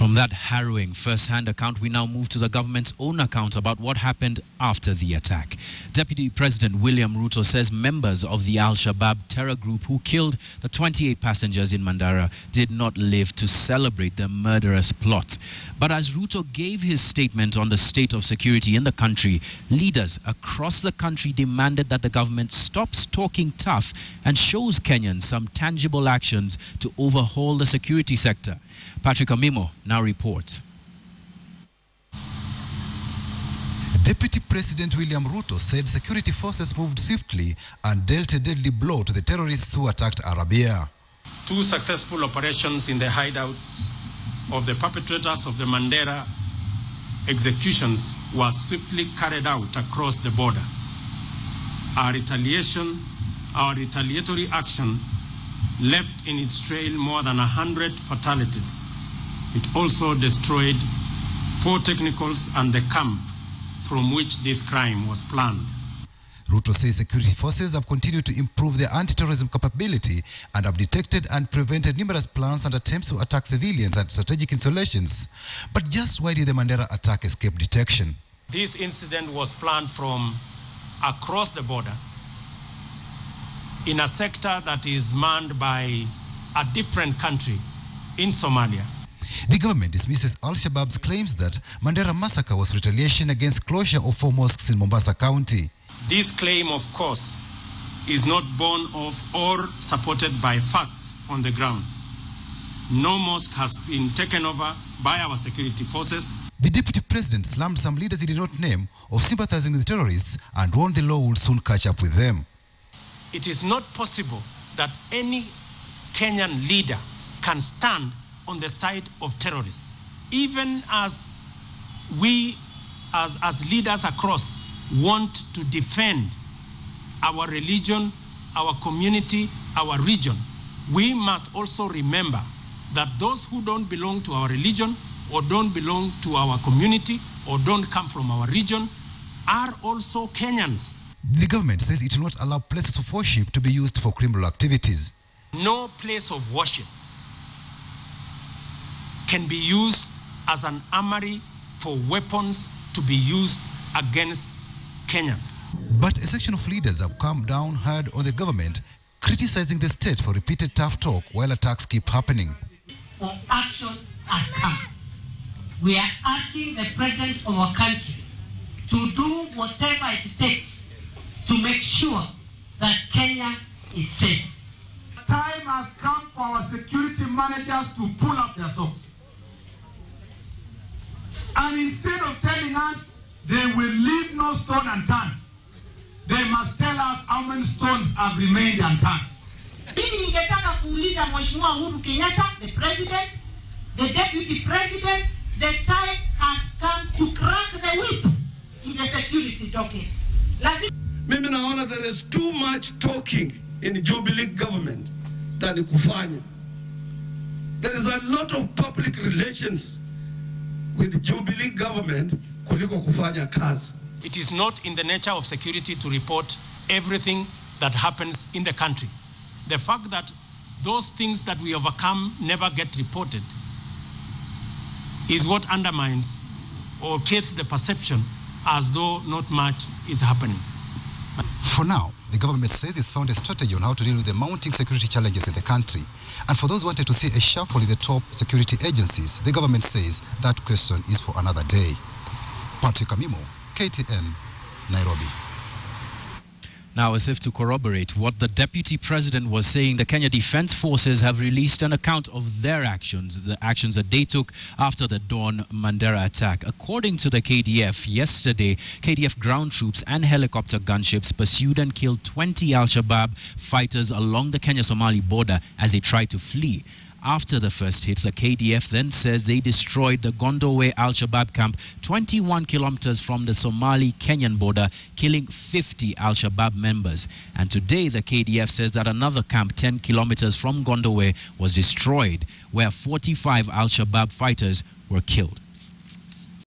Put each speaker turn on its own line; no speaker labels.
From that harrowing first-hand account, we now move to the government's own account about what happened after the attack. Deputy President William Ruto says members of the Shabaab terror group who killed the 28 passengers in Mandera did not live to celebrate the murderous plot. But as Ruto gave his statement on the state of security in the country, leaders across the country demanded that the government stops talking tough and shows Kenyans some tangible actions to overhaul the security sector. Patrick Amimo now reports.
Deputy President William Ruto said security forces moved swiftly and dealt a deadly blow to the terrorists who attacked Arabia.
2 successful operations in the hideouts of the perpetrators of the Mandera executions were swiftly carried out across the border. Our retaliatory action left in its trail more than 100 fatalities. It also destroyed 4 technicals and the camp from which this crime was planned.
Ruto says security forces have continued to improve their anti-terrorism capability and have detected and prevented numerous plans and attempts to attack civilians at strategic installations. But just why did the Mandera attack escape detection?
This incident was planned from across the border in a sector that is manned by a different country in Somalia.
The government dismisses Al-Shabaab's claims that Mandera massacre was retaliation against closure of 4 mosques in Mombasa County.
This claim, of course, is not borne of or supported by facts on the ground. No mosque has been taken over by our security forces.
The deputy president slammed some leaders he did not name of sympathizing with terrorists and warned the law would soon catch up with them.
It is not possible that any Kenyan leader can stand on the side of terrorists. Even as we, as leaders across, want to defend our religion, our community, our region, we must also remember that those who don't belong to our religion or don't belong to our community or don't come from our region are also Kenyans.
The government says it will not allow places of worship to be used for criminal activities.
No place of worship can be used as an armory for weapons to be used against Kenyans.
But a section of leaders have come down hard on the government, criticizing the state for repeated tough talk while attacks keep happening.
Of action has come. We are asking the president of our country to do whatever it takes to make sure that Kenya is safe.
Time has come for our security managers to pull up their socks. And instead of telling us they will leave no stone unturned, they must tell us how many stones have remained unturned.
Mimi ningetaka kuuliza Mheshimiwa Uhuru Kenyatta, the president, the deputy president, the time has come to crack the whip in the security docket.
Mimi naona there is too much talking in the Jubilee government than kufanya. There is a lot of public relations with the Jubilee government kuliko kufanya kazi.
It is not in the nature of security to report everything that happens in the country. The fact that those things that we overcome never get reported is what undermines or creates the perception as though not much is happening.
For now, the government says it's found a strategy on how to deal with the mounting security challenges in the country. And for those who wanted to see a shuffle in the top security agencies, the government says that question is for another day. Patrick Amimo, KTN, Nairobi.
Now, as if to corroborate what the deputy president was saying, the Kenya Defense Forces have released an account of their actions, the actions that they took after the Dawn Mandera attack. According to the KDF, yesterday, KDF ground troops and helicopter gunships pursued and killed 20 Al-Shabaab fighters along the Kenya-Somali border as they tried to flee. After the first hit, the KDF then says they destroyed the Gondowe Al-Shabaab camp 21 kilometers from the Somali-Kenyan border, killing 50 Al-Shabaab members. And today, the KDF says that another camp 10 kilometers from Gondowe was destroyed, where 45 Al-Shabaab fighters were killed.